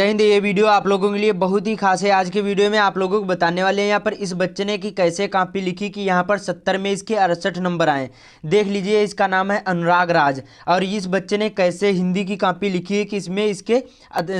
जय हिंद। ये वीडियो आप लोगों के लिए बहुत ही खास है। आज के वीडियो में आप लोगों को बताने वाले हैं यहाँ पर इस बच्चे ने कि कैसे कॉपी लिखी कि यहाँ पर 70 में इसके 68 नंबर आए। देख लीजिए, इसका नाम है अनुराग राज। और इस बच्चे ने कैसे हिंदी की कॉपी लिखी है कि इसमें इसके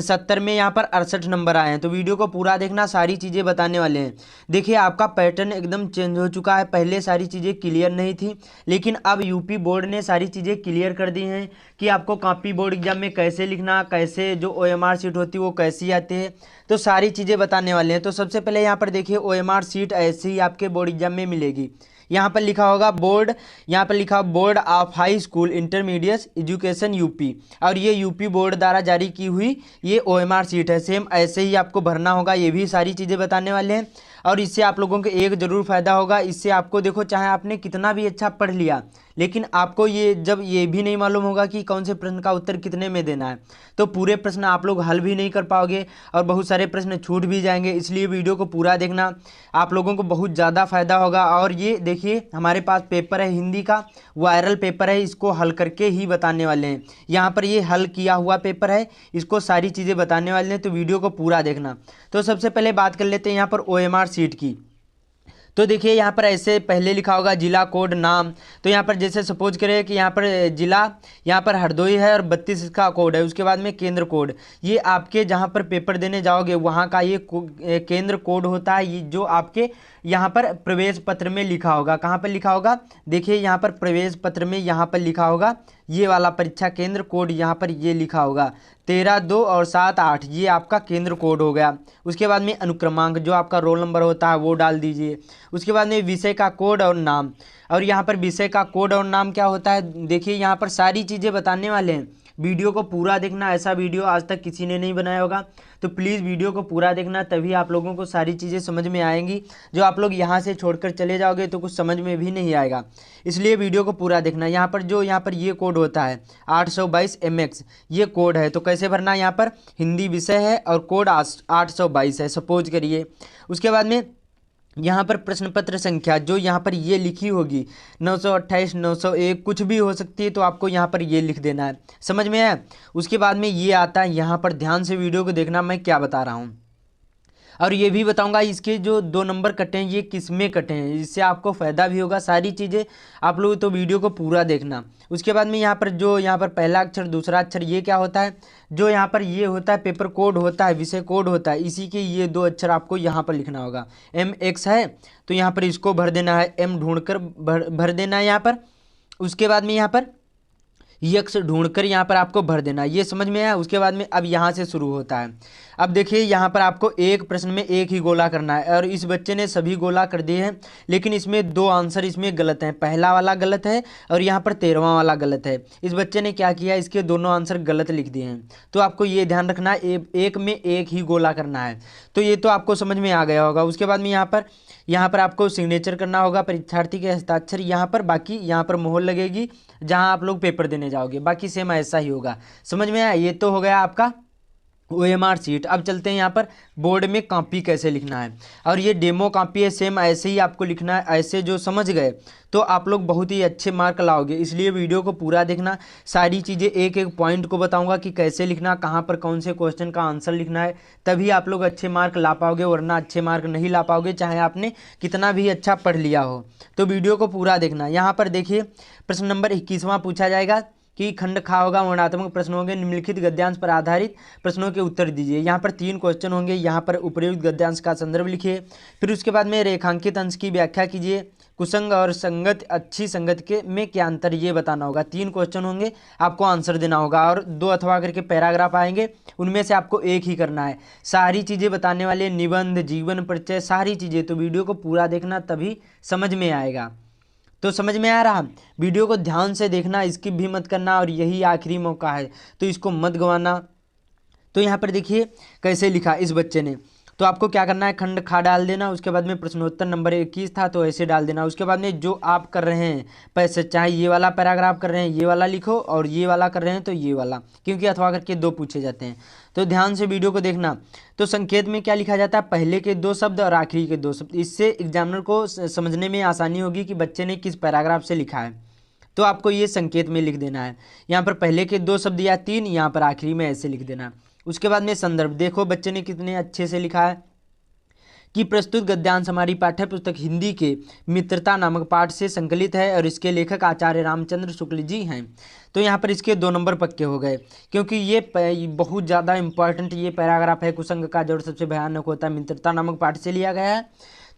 70 में यहाँ पर 68 नंबर आए हैं। तो वीडियो को पूरा देखना, सारी चीज़ें बताने वाले हैं। देखिए, आपका पैटर्न एकदम चेंज हो चुका है। पहले सारी चीज़ें क्लियर नहीं थी, लेकिन अब यूपी बोर्ड ने सारी चीज़ें क्लियर कर दी हैं कि आपको कॉपी बोर्ड एग्जाम में कैसे लिखना, कैसे जो OMR सीट होती है वो कैसी आती है। तो सारी चीज़ें बताने वाले हैं। तो सबसे पहले यहाँ पर देखिए, OMR सीट ऐसे ही आपके बोर्ड एग्जाम में मिलेगी। यहाँ पर लिखा होगा बोर्ड, यहाँ पर लिखा board of high school intermediate education UP, और ये यूपी बोर्ड द्वारा जारी की हुई ये OMR सीट है। सेम ऐसे ही आपको भरना होगा। ये भी सारी चीज़ें बताने वाले हैं। और इससे आप लोगों को एक ज़रूर फ़ायदा होगा। इससे आपको देखो, चाहे आपने कितना भी अच्छा पढ़ लिया, लेकिन आपको ये जब ये भी नहीं मालूम होगा कि कौन से प्रश्न का उत्तर कितने में देना है, तो पूरे प्रश्न आप लोग हल भी नहीं कर पाओगे और बहुत सारे प्रश्न छूट भी जाएंगे। इसलिए वीडियो को पूरा देखना, आप लोगों को बहुत ज़्यादा फ़ायदा होगा। और ये देखिए, हमारे पास पेपर है हिंदी का, वायरल पेपर है, इसको हल करके ही बताने वाले हैं। यहाँ पर ये हल किया हुआ पेपर है, इसको सारी चीज़ें बताने वाले हैं। तो वीडियो को पूरा देखना। तो सबसे पहले बात कर लेते हैं यहाँ पर OMR सीट की। तो देखिए, यहाँ पर ऐसे पहले लिखा होगा जिला कोड नाम। तो यहाँ पर जैसे सपोज करें कि यहाँ पर जिला, यहाँ पर हरदोई है और 32 इसका कोड है। उसके बाद में केंद्र कोड, ये आपके जहाँ पर पेपर देने जाओगे वहाँ का ये केंद्र कोड होता है। ये जो आपके यहाँ पर प्रवेश पत्र में लिखा होगा। कहाँ पर लिखा होगा? देखिए, यहाँ पर प्रवेश पत्र में यहाँ पर लिखा होगा ये वाला परीक्षा केंद्र कोड, यहाँ पर ये लिखा होगा 13, 2 और 7, 8, ये आपका केंद्र कोड हो गया। उसके बाद में अनुक्रमांक, जो आपका रोल नंबर होता है वो डाल दीजिए। उसके बाद में विषय का कोड और नाम, और यहाँ पर विषय का कोड और नाम क्या होता है, देखिए यहाँ पर सारी चीज़ें बताने वाले हैं। वीडियो को पूरा देखना, ऐसा वीडियो आज तक किसी ने नहीं बनाया होगा। तो प्लीज़ वीडियो को पूरा देखना, तभी आप लोगों को सारी चीज़ें समझ में आएंगी। जो आप लोग यहाँ से छोड़कर चले जाओगे तो कुछ समझ में भी नहीं आएगा। इसलिए वीडियो को पूरा देखना। यहाँ पर ये कोड होता है 822 MX, ये कोड है। तो कैसे भरना है, यहाँ पर हिंदी विषय है और कोड 822 है, सपोज करिए। उसके बाद में यहाँ पर प्रश्न पत्र संख्या, जो यहाँ पर ये लिखी होगी 928, 901, कुछ भी हो सकती है। तो आपको यहाँ पर ये लिख देना है। समझ में आया? उसके बाद में ये आता है, यहाँ पर ध्यान से वीडियो को देखना मैं क्या बता रहा हूँ। और ये भी बताऊंगा इसके जो 2 नंबर कटे हैं ये किस में कटे हैं, इससे आपको फ़ायदा भी होगा। सारी चीज़ें आप लोग तो वीडियो को पूरा देखना। उसके बाद में यहाँ पर पहला अक्षर, दूसरा अक्षर, ये क्या होता है? जो यहाँ पर ये होता है पेपर कोड होता है, विषय कोड होता है। इसी के ये 2 अक्षर आपको यहाँ पर लिखना होगा। MX है तो यहाँ पर इसको भर देना है, M ढूंढकर भर देना है यहाँ पर। उसके बाद में यहाँ पर यक्स ढूंढकर यहाँ पर आपको भर देना। ये समझ में आया? उसके बाद में अब यहाँ से शुरू होता है। अब देखिए, यहाँ पर आपको एक प्रश्न में एक ही गोला करना है, और इस बच्चे ने सभी गोला कर दिए हैं, लेकिन इसमें 2 आंसर इसमें गलत हैं। पहला वाला गलत है और यहाँ पर 13वां वाला गलत है। इस बच्चे ने क्या किया, इसके दोनों आंसर गलत लिख दिए हैं। तो आपको ये ध्यान रखना है, एक में एक ही गोला करना है। तो ये तो आपको समझ में आ गया होगा। उसके बाद में यहाँ पर आपको सिग्नेचर करना होगा, परीक्षार्थी के हस्ताक्षर यहाँ पर, बाकी यहाँ पर मोहर लगेगी जहाँ आप लोग पेपर देने जाओगे। बाकी सेम ऐसा ही होगा। समझ में आया? ये तो हो गया आपका OMR सीट। अब चलते हैं यहाँ पर बोर्ड में कॉपी कैसे लिखना है। और ये डेमो कॉपी है, सेम ऐसे ही आपको लिखना है। ऐसे जो समझ गए तो आप लोग बहुत ही अच्छे मार्क लाओगे। इसलिए वीडियो को पूरा देखना, सारी चीज़ें एक एक पॉइंट को बताऊंगा कि कैसे लिखना, कहाँ पर कौन से क्वेश्चन का आंसर लिखना है, तभी आप लोग अच्छे मार्क ला पाओगे, वरना अच्छे मार्क नहीं ला पाओगे, चाहे आपने कितना भी अच्छा पढ़ लिया हो। तो वीडियो को पूरा देखना। यहाँ पर देखिए, प्रश्न नंबर 21वां पूछा जाएगा कि खंड खा होगा, वर्णनात्मक प्रश्न होंगे, निम्नलिखित गद्यांश पर आधारित प्रश्नों के उत्तर दीजिए। यहाँ पर 3 क्वेश्चन होंगे। यहाँ पर उपयुक्त गद्यांश का संदर्भ लिखिए। फिर उसके बाद में रेखांकित अंश की व्याख्या कीजिए। कुसंग और संगत, अच्छी संगत के में क्या अंतर, ये बताना होगा। 3 क्वेश्चन होंगे, आपको आंसर देना होगा, और 2 अथवा करके पैराग्राफ आएंगे, उनमें से आपको एक ही करना है। सारी चीज़ें बताने वाले, निबंध, जीवन परिचय, सारी चीज़ें। तो वीडियो को पूरा देखना, तभी समझ में आएगा। तो समझ में आ रहा? वीडियो को ध्यान से देखना, स्किप भी मत करना, और यही आखिरी मौका है, तो इसको मत गंवाना। तो यहाँ पर देखिए कैसे लिखा इस बच्चे ने। तो आपको क्या करना है, खंड खा डाल देना। उसके बाद में प्रश्नोत्तर नंबर 21 था तो ऐसे डाल देना। उसके बाद में जो आप कर रहे हैं पैसे, चाहे ये वाला पैराग्राफ कर रहे हैं ये वाला लिखो, और ये वाला कर रहे हैं तो ये वाला, क्योंकि अथवा करके 2 पूछे जाते हैं। तो ध्यान से वीडियो को देखना। तो संकेत में क्या लिखा जाता है, पहले के 2 शब्द और आखिरी के 2 शब्द। इससे एग्जामिनर को समझने में आसानी होगी कि बच्चे ने किस पैराग्राफ से लिखा है। तो आपको ये संकेत में लिख देना है। यहाँ पर पहले के 2 शब्द या 3, यहाँ पर आखिरी में ऐसे लिख देना। उसके बाद में संदर्भ, देखो बच्चे ने कितने अच्छे से लिखा है कि प्रस्तुत गद्यांश हमारी पाठ्य पुस्तक हिंदी के मित्रता नामक पाठ से संकलित है और इसके लेखक आचार्य रामचंद्र शुक्ल जी हैं। तो यहाँ पर इसके 2 नंबर पक्के हो गए, क्योंकि ये बहुत ज़्यादा इंपॉर्टेंट ये पैराग्राफ है। कुसंग का जोड़ सबसे भयानक होता है मित्रता नामक पाठ से लिया गया है,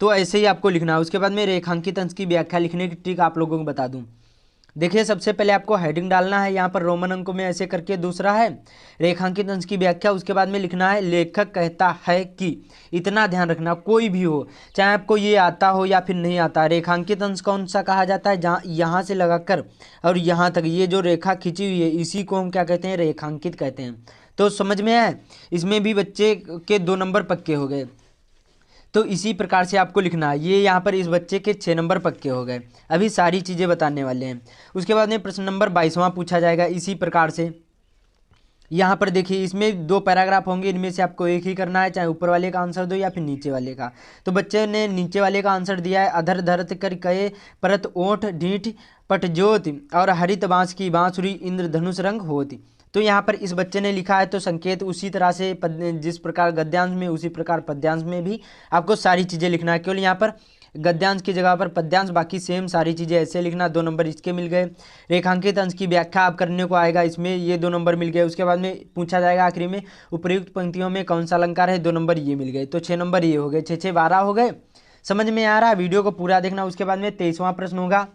तो ऐसे ही आपको लिखना है। उसके बाद में रेखांकित अंश की व्याख्या लिखने की ट्रिक आप लोगों को बता दूँ। देखिए सबसे पहले आपको हेडिंग डालना है, यहाँ पर रोमन अंकों में ऐसे करके, दूसरा है रेखांकित अंश की व्याख्या, उसके बाद में लिखना है लेखक कहता है कि। इतना ध्यान रखना, कोई भी हो, चाहे आपको ये आता हो या फिर नहीं आता, रेखांकित अंश कौन सा कहा जाता है, जहाँ यहाँ से लगाकर और यहाँ तक ये जो रेखा खींची हुई है इसी को हम क्या कहते हैं, रेखांकित कहते हैं। तो समझ में आया, इसमें भी बच्चे के 2 नंबर पक्के हो गए। तो इसी प्रकार से आपको लिखना है। ये यहाँ पर इस बच्चे के 6 नंबर पक्के हो गए। अभी सारी चीज़ें बताने वाले हैं। उसके बाद में प्रश्न नंबर 22वां पूछा जाएगा इसी प्रकार से। यहाँ पर देखिए इसमें 2 पैराग्राफ होंगे, इनमें से आपको एक ही करना है, चाहे ऊपर वाले का आंसर दो या फिर नीचे वाले का। तो बच्चे ने नीचे वाले का आंसर दिया है, अधर धरत कर कहे परत ओठ ढीठ पटज्योति और हरित बांस की बांसुरी इंद्रधनुष रंग होती। तो यहाँ पर इस बच्चे ने लिखा है, तो संकेत उसी तरह से जिस प्रकार गद्यांश में उसी प्रकार पद्यांश में भी आपको सारी चीज़ें लिखना है। केवल यहाँ पर गद्यांश की जगह पर पद्यांश, बाकी सेम सारी चीज़ें ऐसे लिखना। 2 नंबर इसके मिल गए। रेखांकित अंश की व्याख्या आप करने को आएगा, इसमें ये 2 नंबर मिल गए। उसके बाद में पूछा जाएगा आखिरी में उपयुक्त पंक्तियों में कौन सा अलंकार है, 2 नंबर ये मिल गए। तो 6 नंबर ये हो गए, 6 6 12 हो गए। समझ में आ रहा है, वीडियो को पूरा देखना। उसके बाद में 23वां प्रश्न होगा,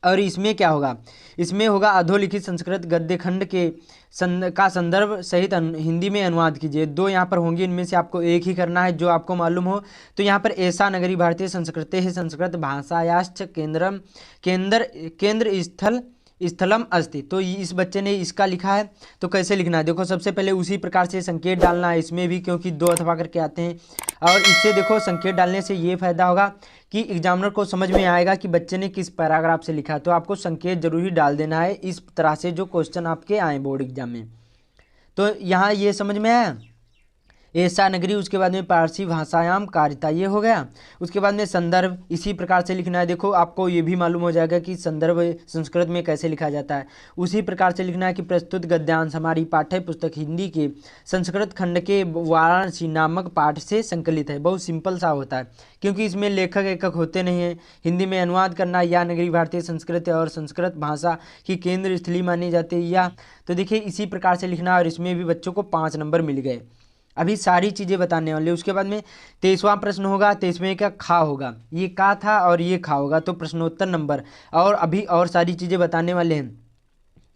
और इसमें क्या होगा, इसमें होगा अधोलिखित संस्कृत गद्य खंड के का संदर्भ सहित हिंदी में अनुवाद कीजिए। 2 यहाँ पर होंगे, इनमें से आपको एक ही करना है जो आपको मालूम हो। तो यहाँ पर ऐसा नगरी भारतीय संस्कृते है संस्कृत भाषायाश्च केंद्र स्थलम अस्ति। तो इस बच्चे ने इसका लिखा है, तो कैसे लिखना है देखो। सबसे पहले उसी प्रकार से संकेत डालना है इसमें भी, क्योंकि 2 अथवा करके आते हैं। और इससे देखो संकेत डालने से ये फायदा होगा कि एग्जामिनर को समझ में आएगा कि बच्चे ने किस पैराग्राफ से लिखा है। तो आपको संकेत जरूर ही डाल देना है इस तरह से जो क्वेश्चन आपके आए बोर्ड एग्जाम में। तो यहाँ ये समझ में आया, ऐसा नगरी, उसके बाद में पारसी भाषायाम कारिता, ये हो गया। उसके बाद में संदर्भ इसी प्रकार से लिखना है। देखो आपको ये भी मालूम हो जाएगा कि संदर्भ संस्कृत में कैसे लिखा जाता है। उसी प्रकार से लिखना है कि प्रस्तुत गद्यांश हमारी पाठ्य पुस्तक हिंदी के संस्कृत खंड के वाराणसी नामक पाठ से संकलित है। बहुत सिंपल सा होता है, क्योंकि इसमें लेखक एकक होते नहीं हैं। हिंदी में अनुवाद करना, या नगरी भारतीय संस्कृत और संस्कृत भाषा की केंद्र स्थली मानी जाती है, या तो देखिए इसी प्रकार से लिखना। और इसमें भी बच्चों को 5 नंबर मिल गए। अभी सारी चीज़ें बताने वाले। उसके बाद में 23वां प्रश्न होगा, 23वें का खा होगा, ये का था और ये खा होगा, तो प्रश्नोत्तर नंबर। और अभी और सारी चीज़ें बताने वाले हैं।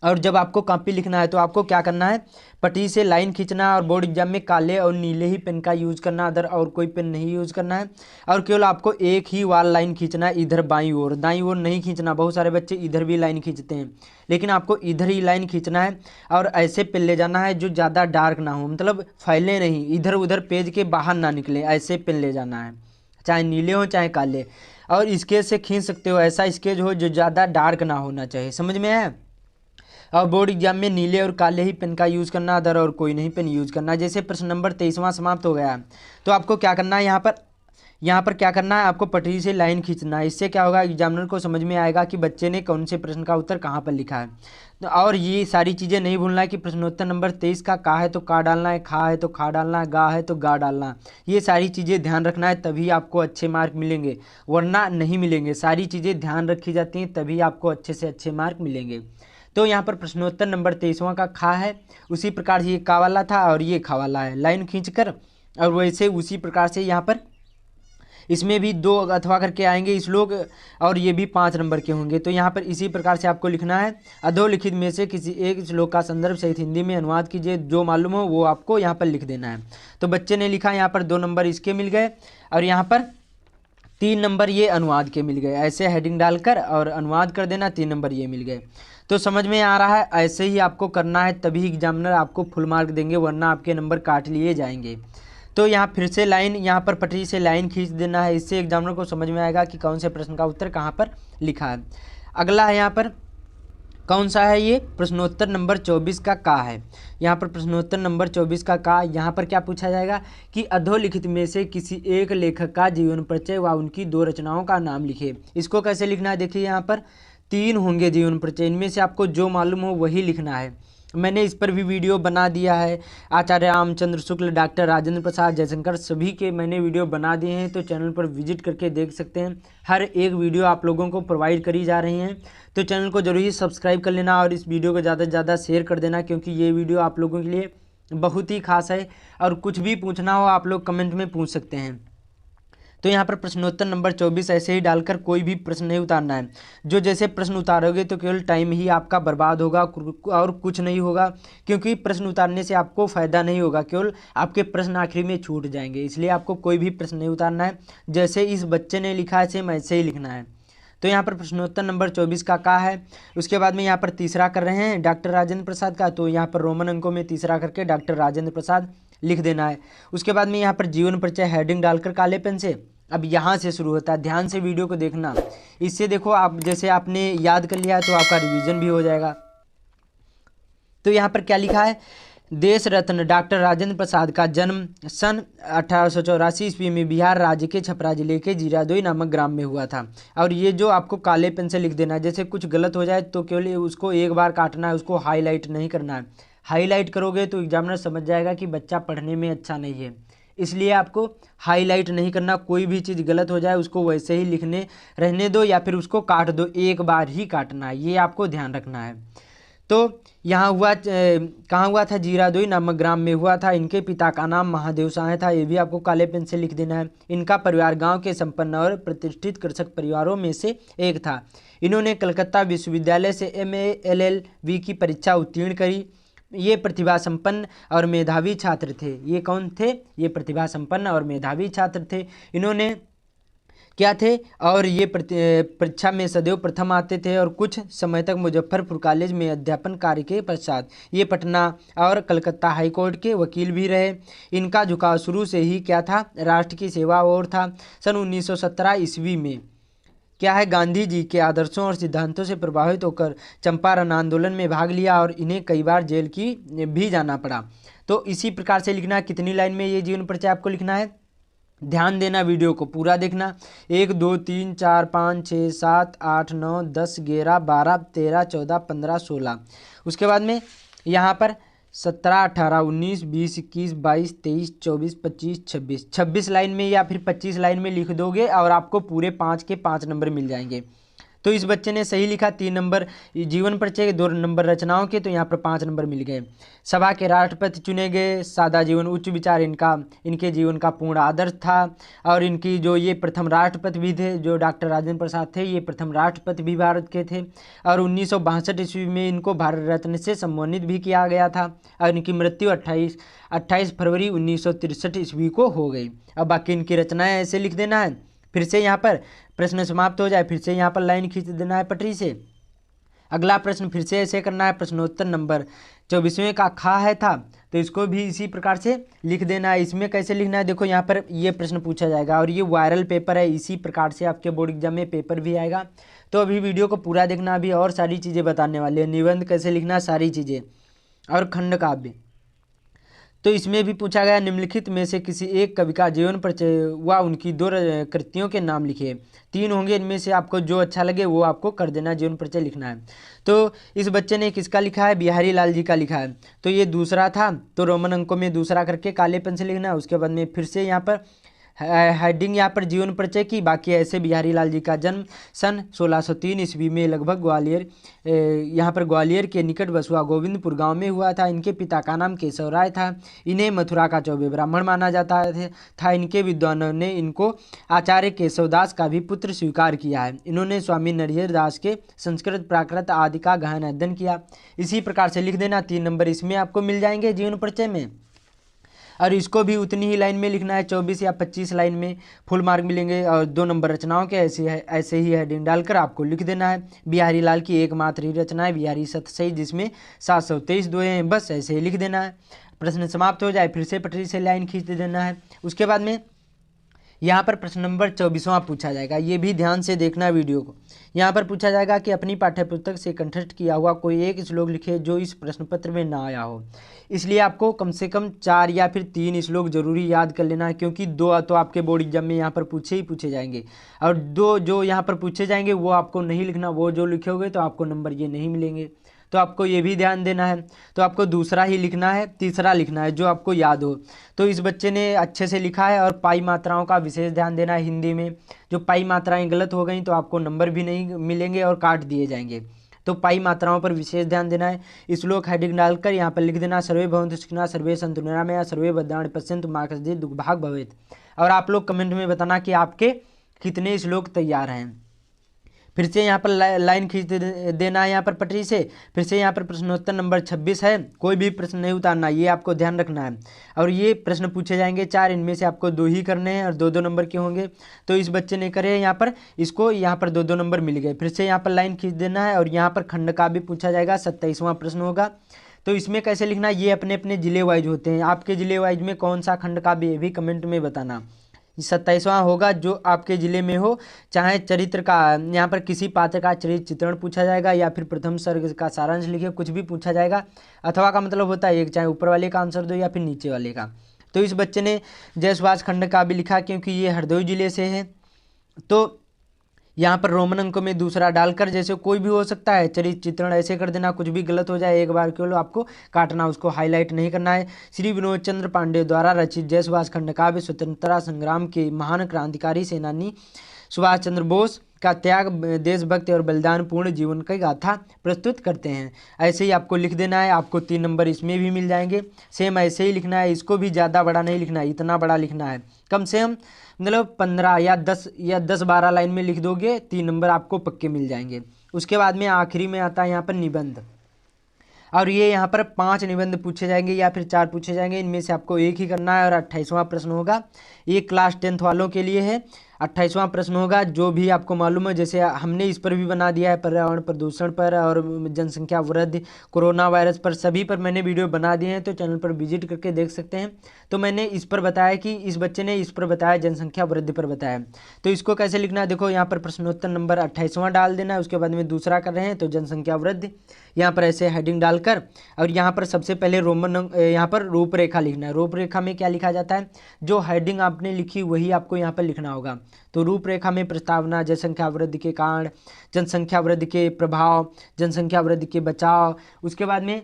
और जब आपको कॉपी लिखना है तो आपको क्या करना है, पट्टी से लाइन खींचना, और बोर्ड एग्जाम में काले और नीले ही पेन का यूज करना, अदर और कोई पेन नहीं यूज करना है। और केवल आपको एक ही वाल लाइन खींचना है, इधर बाईं ओर, दाईं ओर नहीं खींचना। बहुत सारे बच्चे इधर भी लाइन खींचते हैं, लेकिन आपको इधर ही लाइन खींचना है। और ऐसे पेन ले जाना है जो ज़्यादा डार्क ना हो, मतलब फैले नहीं, इधर उधर पेज के बाहर ना निकले, ऐसे पेन ले जाना है, चाहे नीले हो चाहे काले। और स्केच से खींच सकते हो, ऐसा स्केच हो जो ज़्यादा डार्क ना होना चाहिए। समझ में आया। और बोर्ड एग्जाम में नीले और काले ही पेन का यूज़ करना, अदर और कोई नहीं पेन यूज़ करना। जैसे प्रश्न नंबर 23वां समाप्त हो गया, तो आपको क्या करना है, यहाँ पर क्या करना है, आपको पटरी से लाइन खींचना है। इससे क्या होगा, एग्जामिनर को समझ में आएगा कि बच्चे ने कौन से प्रश्न का उत्तर कहाँ पर लिखा है। तो और ये सारी चीज़ें नहीं भूलना है कि प्रश्नोत्तर नंबर 23 का है तो का डालना है, खा है तो खा डालना है, गा है तो गा डालना है। ये सारी चीज़ें ध्यान रखना है, तभी आपको अच्छे मार्क मिलेंगे, वरना नहीं मिलेंगे। सारी चीज़ें ध्यान रखी जाती हैं, तभी आपको अच्छे से अच्छे मार्क मिलेंगे। तो यहाँ पर प्रश्नोत्तर नंबर 23वां का खा है, उसी प्रकार से ये का वाला था और ये खा वाला है, लाइन खींचकर। और वैसे उसी प्रकार से यहाँ पर इसमें भी 2 अथवा करके आएंगे श्लोक, और ये भी 5 नंबर के होंगे। तो यहाँ पर इसी प्रकार से आपको लिखना है, अधोलिखित में से किसी एक श्लोक का संदर्भ सहित हिंदी में अनुवाद कीजिए, जो मालूम हो वो आपको यहाँ पर लिख देना है। तो बच्चे ने लिखा, यहाँ पर 2 नंबर इसके मिल गए, और यहाँ पर 3 नंबर ये अनुवाद के मिल गए। ऐसे हेडिंग डालकर और अनुवाद कर देना, 3 नंबर ये मिल गए। तो समझ में आ रहा है, ऐसे ही आपको करना है, तभी एग्जामिनर आपको फुल मार्क देंगे, वरना आपके नंबर काट लिए जाएंगे। तो यहाँ फिर से लाइन, यहाँ पर पटरी से लाइन खींच देना है, इससे एग्जामिनर को समझ में आएगा कि कौन से प्रश्न का उत्तर कहाँ पर लिखा है। अगला है यहाँ पर कौन सा है, ये प्रश्नोत्तर नंबर 24 का है। यहाँ पर प्रश्नोत्तर नंबर 24 का यहाँ पर क्या पूछा जाएगा कि अधोलिखित में से किसी एक लेखक का जीवन परिचय व उनकी 2 रचनाओं का नाम लिखे। इसको कैसे लिखना है, देखिए यहाँ पर 3 होंगे जीवन परिचय, इनमें से आपको जो मालूम हो वही लिखना है। मैंने इस पर भी वीडियो बना दिया है। आचार्य रामचंद्र शुक्ल, डॉक्टर राजेंद्र प्रसाद, जयशंकर, सभी के मैंने वीडियो बना दिए हैं, तो चैनल पर विजिट करके देख सकते हैं। हर एक वीडियो आप लोगों को प्रोवाइड करी जा रही हैं, तो चैनल को जरूर ही सब्सक्राइब कर लेना और इस वीडियो को ज़्यादा से ज़्यादा शेयर कर देना, क्योंकि ये वीडियो आप लोगों के लिए बहुत ही खास है। और कुछ भी पूछना हो आप लोग कमेंट में पूछ सकते हैं। तो यहाँ पर प्रश्नोत्तर नंबर 24 ऐसे ही डालकर कोई भी प्रश्न नहीं उतारना है। जो जैसे प्रश्न उतारोगे तो केवल टाइम ही आपका बर्बाद होगा और कुछ नहीं होगा, क्योंकि प्रश्न उतारने से आपको फ़ायदा नहीं होगा, केवल आपके प्रश्न आखिरी में छूट जाएंगे। इसलिए आपको कोई भी प्रश्न नहीं उतारना है, जैसे इस बच्चे ने लिखा है सेम ऐसे ही लिखना है। तो यहाँ पर प्रश्नोत्तर नंबर 24 का है। उसके बाद में यहाँ पर तीसरा कर रहे हैं डॉक्टर राजेंद्र प्रसाद का, तो यहाँ पर रोमन अंकों में तीसरा करके डॉक्टर राजेंद्र प्रसाद लिख देना है। उसके बाद में यहाँ पर जीवन परिचय हेडिंग डालकर काले पेन से अब यहाँ से शुरू होता है। ध्यान से वीडियो को देखना, इससे देखो आप जैसे आपने याद कर लिया तो आपका रिवीजन भी हो जाएगा। तो यहाँ पर क्या लिखा है, देश रत्न डॉक्टर राजेंद्र प्रसाद का जन्म सन 1884 ईस्वी में बिहार राज्य के छपरा जिले के जीरादोई नामक ग्राम में हुआ था। और ये जो आपको काले पेन से लिख देना है, जैसे कुछ गलत हो जाए तो केवल उसको एक बार काटना है, उसको हाईलाइट नहीं करना है। हाईलाइट करोगे तो एग्जामिनर समझ जाएगा कि बच्चा पढ़ने में अच्छा नहीं है, इसलिए आपको हाईलाइट नहीं करना। कोई भी चीज़ गलत हो जाए उसको वैसे ही लिखने रहने दो या फिर उसको काट दो, एक बार ही काटना है, ये आपको ध्यान रखना है। तो यहाँ हुआ कहाँ हुआ था, जीरादोई नामक ग्राम में हुआ था। इनके पिता का नाम महादेव साहे था, ये भी आपको काले पेन से लिख देना है। इनका परिवार गांव के संपन्न और प्रतिष्ठित कृषक परिवारों में से एक था। इन्होंने कलकत्ता विश्वविद्यालय से MA LLB की परीक्षा उत्तीर्ण करी। ये प्रतिभा संपन्न और मेधावी छात्र थे। ये कौन थे, ये प्रतिभा संपन्न और मेधावी छात्र थे। इन्होंने क्या थे, और ये परीक्षा में सदैव प्रथम आते थे और कुछ समय तक मुजफ्फरपुर कॉलेज में अध्यापन कार्य के पश्चात ये पटना और कलकत्ता हाई कोर्ट के वकील भी रहे। इनका झुकाव शुरू से ही क्या था, राष्ट्र की सेवा और था। सन 1917 ईस्वी में क्या है, गांधी जी के आदर्शों और सिद्धांतों से प्रभावित होकर चंपारण आंदोलन में भाग लिया और इन्हें कई बार जेल की भी जाना पड़ा। तो इसी प्रकार से लिखना है। कितनी लाइन में ये जीवन परिचय आपको लिखना है, ध्यान देना, वीडियो को पूरा देखना। 1 2 3 4 5 6 7 8 9 10 11 12 13 14 15 16। उसके बाद में यहाँ पर 17 18 19 20 21 22 23 24 25 26 लाइन में या फिर 25 लाइन में लिख दोगे और आपको पूरे 5 के 5 नंबर मिल जाएंगे। तो इस बच्चे ने सही लिखा 3 नंबर जीवन परिचय, 2 नंबर रचनाओं के, तो यहाँ पर 5 नंबर मिल गए। सभा के राष्ट्रपति चुने गए, सादा जीवन उच्च विचार इनके जीवन का पूर्ण आदर्श था। और इनकी जो ये प्रथम राष्ट्रपति भी थे, जो डॉक्टर राजेंद्र प्रसाद थे, ये प्रथम राष्ट्रपति भी भारत के थे। और 1962 ईस्वी में इनको भारत रत्न से सम्मानित भी किया गया था। और इनकी मृत्यु 28 फरवरी 1963 ईस्वी को हो गई। अब बाकी इनकी रचनाएं ऐसे लिख देना है। फिर से यहाँ पर प्रश्न समाप्त हो जाए, फिर से यहाँ पर लाइन खींच देना है पटरी से। अगला प्रश्न फिर से ऐसे करना है। प्रश्नोत्तर नंबर 24वें का खा है था, तो इसको भी इसी प्रकार से लिख देना है। इसमें कैसे लिखना है, देखो यहाँ पर ये प्रश्न पूछा जाएगा और ये वायरल पेपर है, इसी प्रकार से आपके बोर्ड एग्जाम में पेपर भी आएगा। तो अभी वीडियो को पूरा देखना, अभी और सारी चीज़ें बताने वाले हैं, निबंध कैसे लिखना, सारी चीज़ें, और खंड काव्य। तो इसमें भी पूछा गया निम्नलिखित में से किसी एक कवि का जीवन परिचय व उनकी 2 कृतियों के नाम लिखिए। 3 होंगे, इनमें से आपको जो अच्छा लगे वो आपको कर देना, जीवन परिचय लिखना है। तो इस बच्चे ने किसका लिखा है, बिहारी लाल जी का लिखा है। तो ये दूसरा था, तो रोमन अंकों में दूसरा करके काले पेन से लिखना है। उसके बाद में फिर से यहाँ पर हेडिंग यहाँ पर जीवन परिचय की, बाकी ऐसे बिहारी लाल जी का जन्म सन 1603 ईस्वी में लगभग ग्वालियर, यहाँ पर ग्वालियर के निकट बसुआ गोविंदपुर गांव में हुआ था। इनके पिता का नाम केशव राय था। इन्हें मथुरा का चौबे ब्राह्मण माना जाता था। इनके विद्वानों ने इनको आचार्य केशवदास का भी पुत्र स्वीकार किया है। इन्होंने स्वामी नरहर दास के संस्कृत प्राकृत आदि का गहन अध्ययन किया। इसी प्रकार से लिख देना, 3 नंबर इसमें आपको मिल जाएंगे जीवन परिचय में। और इसको भी उतनी ही लाइन में लिखना है, 24 या 25 लाइन में फुल मार्क मिलेंगे। और 2 नंबर रचनाओं के ऐसे ही हेडिंग डालकर आपको लिख देना है। बिहारी लाल की एकमात्र ही रचना है बिहारी सतसई, जिसमें 723 दोहे हैं, बस ऐसे ही लिख देना है। प्रश्न समाप्त हो जाए, फिर से पटरी से लाइन खींच देना है। उसके बाद में यहाँ पर प्रश्न नंबर 24वां पूछा जाएगा, ये भी ध्यान से देखना वीडियो को। यहाँ पर पूछा जाएगा कि अपनी पाठ्यपुस्तक से कंठस्थ किया हुआ कोई एक श्लोक लिखे जो इस प्रश्न पत्र में ना आया हो। इसलिए आपको कम से कम 4 या फिर 3 श्लोक जरूरी याद कर लेना है, क्योंकि 2 तो आपके बोर्ड एग्जाम में यहाँ पर पूछे जाएंगे, और 2 जो यहाँ पर पूछे जाएंगे वो आपको नहीं लिखना। वो जो लिखे होगे तो आपको नंबर ये नहीं मिलेंगे। तो आपको ये भी ध्यान देना है। तो आपको दूसरा ही लिखना है, तीसरा लिखना है जो आपको याद हो। तो इस बच्चे ने अच्छे से लिखा है। और पाई मात्राओं का विशेष ध्यान देना है हिंदी में। जो पाई मात्राएं गलत हो गई तो आपको नंबर भी नहीं मिलेंगे और काट दिए जाएंगे। तो पाई मात्राओं पर विशेष ध्यान देना है। श्लोक हेडिंग डालकर यहाँ पर लिख देना सर्वे भवन्तु सुखिनः सर्वे सन्तु निरामया सर्वे भद्राणि पश्यन्तु मा कश्चित् दुःखभाग् भवेत्। और आप लोग कमेंट में बताना कि आपके कितने श्लोक तैयार हैं। फिर से यहाँ पर लाइन खींच देना है यहाँ पर पटरी से। फिर से यहाँ पर प्रश्नोत्तर नंबर 26 है। कोई भी प्रश्न नहीं उतारना, ये आपको ध्यान रखना है। और ये प्रश्न पूछे जाएंगे 4, इनमें से आपको 2 ही करने हैं और 2-2 नंबर के होंगे। तो इस बच्चे ने करे यहाँ पर, इसको यहाँ पर 2-2 नंबर मिल गए। फिर से यहाँ पर लाइन खींच देना है। और यहाँ पर खंड का भी पूछा जाएगा, 27वां प्रश्न होगा। तो इसमें कैसे लिखना, ये अपने अपने जिले वाइज होते हैं। आपके जिले वाइज में कौन सा खंड का भी, ये भी कमेंट में बताना। 27वां होगा जो आपके ज़िले में हो। चाहे चरित्र का, यहाँ पर किसी पात्र का चरित्र चित्रण पूछा जाएगा, या फिर प्रथम सर्ग का सारांश लिखे, कुछ भी पूछा जाएगा। अथवा का मतलब होता है एक, चाहे ऊपर वाले का आंसर दो या फिर नीचे वाले का। तो इस बच्चे ने जय सुभाष खंड का भी लिखा क्योंकि ये हरदोई जिले से है। तो यहाँ पर रोमन अंकों में दूसरा डालकर, जैसे कोई भी हो सकता है, चरित्र चित्रण ऐसे कर देना, कुछ भी गलत हो जाए एक बार केवल आपको काटना, उसको हाईलाइट नहीं करना है। श्री विनोद चंद्र पांडे द्वारा रचित जय सुभाष खंड काव्य स्वतंत्रता संग्राम के महान क्रांतिकारी सेनानी सुभाष चंद्र बोस का त्याग, देशभक्ति और बलिदानपूर्ण जीवन की गाथा प्रस्तुत करते हैं। ऐसे ही आपको लिख देना है। आपको 3 नंबर इसमें भी मिल जाएंगे। सेम ऐसे ही लिखना है, इसको भी ज़्यादा बड़ा नहीं लिखना है, इतना बड़ा लिखना है। कम से कम मतलब 15 या 10-12 लाइन में लिख दोगे, 3 नंबर आपको पक्के मिल जाएंगे। उसके बाद में आखिरी में आता है यहाँ पर निबंध। और ये यहाँ पर 5 निबंध पूछे जाएंगे या फिर 4 पूछे जाएंगे, इनमें से आपको एक ही करना है। और 28वां प्रश्न होगा, ये क्लास 10th वालों के लिए है। 28वां प्रश्न होगा, जो भी आपको मालूम है, जैसे हमने इस पर भी बना दिया है, पर्यावरण प्रदूषण पर और जनसंख्या वृद्धि, कोरोना वायरस पर, सभी पर मैंने वीडियो बना दिए हैं। तो चैनल पर विजिट करके देख सकते हैं। तो मैंने इस पर बताया कि इस बच्चे ने इस पर बताया, जनसंख्या वृद्धि पर बताया। तो इसको कैसे लिखना है, देखो यहाँ पर प्रश्नोत्तर नंबर 28वां डाल देना है। उसके बाद में दूसरा कर रहे हैं तो जनसंख्या वृद्धि, यहाँ पर ऐसे हेडिंग डालकर, और यहाँ पर सबसे पहले रोमन, यहाँ पर रूपरेखा लिखना है। रूपरेखा में क्या लिखा जाता है, जो हेडिंग आपने लिखी वही आपको यहाँ पर लिखना होगा। तो रूपरेखा में प्रस्तावना, जनसंख्या वृद्धि के कारण, जनसंख्या वृद्धि के प्रभाव, जनसंख्या वृद्धि के बचाव। उसके बाद में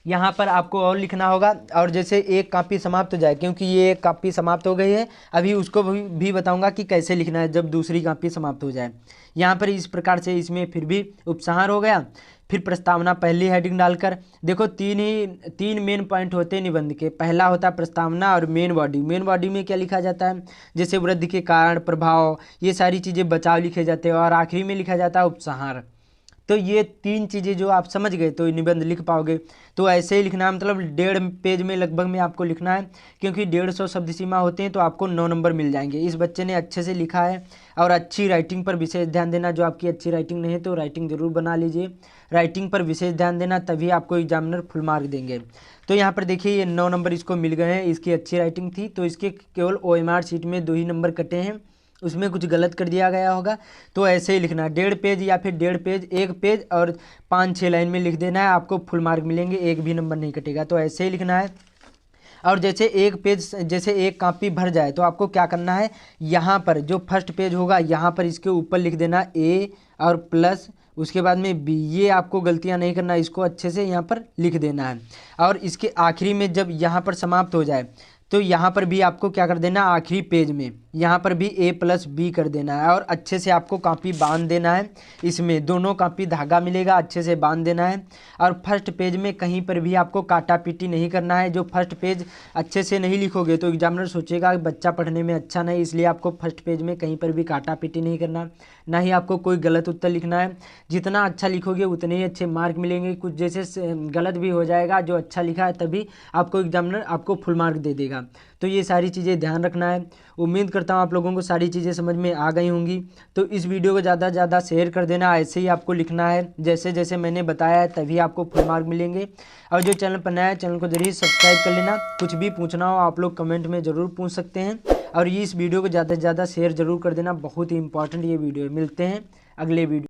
यहाँ पर आपको और लिखना होगा। और जैसे एक कॉपी समाप्त हो जाए, क्योंकि ये एक कॉपी समाप्त हो गई है, अभी उसको भी बताऊंगा कि कैसे लिखना है जब दूसरी कॉपी समाप्त हो जाए। यहाँ पर इस प्रकार से इसमें फिर भी उपसंहार हो गया। फिर प्रस्तावना, पहली हेडिंग डालकर, देखो 3 मेन पॉइंट होते हैं निबंध के। पहला होता है प्रस्तावना और मेन बॉडी। मेन बॉडी में क्या लिखा जाता है, जैसे वृद्धि के कारण, प्रभाव, ये सारी चीज़ें बचाव लिखे जाते हैं। और आखिरी में लिखा जाता है उपसंहार। तो ये 3 चीज़ें जो आप समझ गए तो निबंध लिख पाओगे। तो ऐसे ही लिखना है, मतलब 1.5 पेज में लगभग में आपको लिखना है, क्योंकि 150 शब्द सीमा होते हैं। तो आपको 9 नंबर मिल जाएंगे। इस बच्चे ने अच्छे से लिखा है। और अच्छी राइटिंग पर विशेष ध्यान देना। जो आपकी अच्छी राइटिंग नहीं है तो राइटिंग जरूर बना लीजिए। राइटिंग पर विशेष ध्यान देना, तभी आपको एग्जामिनर फुल मार्क देंगे। तो यहाँ पर देखिए ये 9 नंबर इसको मिल गए हैं। इसकी अच्छी राइटिंग थी तो इसके केवल OMR शीट में 2 ही नंबर कटे हैं, उसमें कुछ गलत कर दिया गया होगा। तो ऐसे ही लिखना, 1.5 पेज या फिर 1.5 पेज, 1 पेज और 5-6 लाइन में लिख देना है। आपको फुल मार्क मिलेंगे, एक भी नंबर नहीं कटेगा। तो ऐसे ही लिखना है। और जैसे एक पेज, जैसे एक कॉपी भर जाए तो आपको क्या करना है, यहाँ पर जो फर्स्ट पेज होगा यहाँ पर इसके ऊपर लिख देना A और प्लस, उसके बाद में B। ये आपको गलतियाँ नहीं करना, इसको अच्छे से यहाँ पर लिख देना है। और इसके आखिरी में जब यहाँ पर समाप्त हो जाए तो यहाँ पर भी आपको क्या कर देना, आखिरी पेज में यहाँ पर भी A+B कर देना है। और अच्छे से आपको कॉपी बांध देना है। इसमें दोनों कॉपी धागा मिलेगा, अच्छे से बांध देना है। और फर्स्ट पेज में कहीं पर भी आपको काटा पीटी नहीं करना है। जो फर्स्ट पेज अच्छे से नहीं लिखोगे तो एग्जामिनर सोचेगा कि बच्चा पढ़ने में अच्छा नहीं, इसलिए आपको फर्स्ट पेज में कहीं पर भी काटा पीटी नहीं करना, ना ही आपको कोई गलत उत्तर लिखना है। जितना अच्छा लिखोगे उतने ही अच्छे मार्क मिलेंगे। कुछ जैसे गलत भी हो जाएगा, जो अच्छा लिखा है तभी आपको एग्जामिनर आपको फुल मार्क दे देगा। तो ये सारी चीज़ें ध्यान रखना है। उम्मीद करता हूँ आप लोगों को सारी चीज़ें समझ में आ गई होंगी। तो इस वीडियो को ज़्यादा से ज़्यादा शेयर कर देना। ऐसे ही आपको लिखना है जैसे जैसे मैंने बताया है, तभी आपको फुल मार्क मिलेंगे। और जो चैनल पर नया है, चैनल को जरूर सब्सक्राइब कर लेना। कुछ भी पूछना हो आप लोग कमेंट में ज़रूर पूछ सकते हैं। और इस वीडियो को ज़्यादा से ज़्यादा शेयर जरूर कर देना, बहुत ही इंपॉर्टेंट ये वीडियो है। मिलते हैं अगले वीडियो।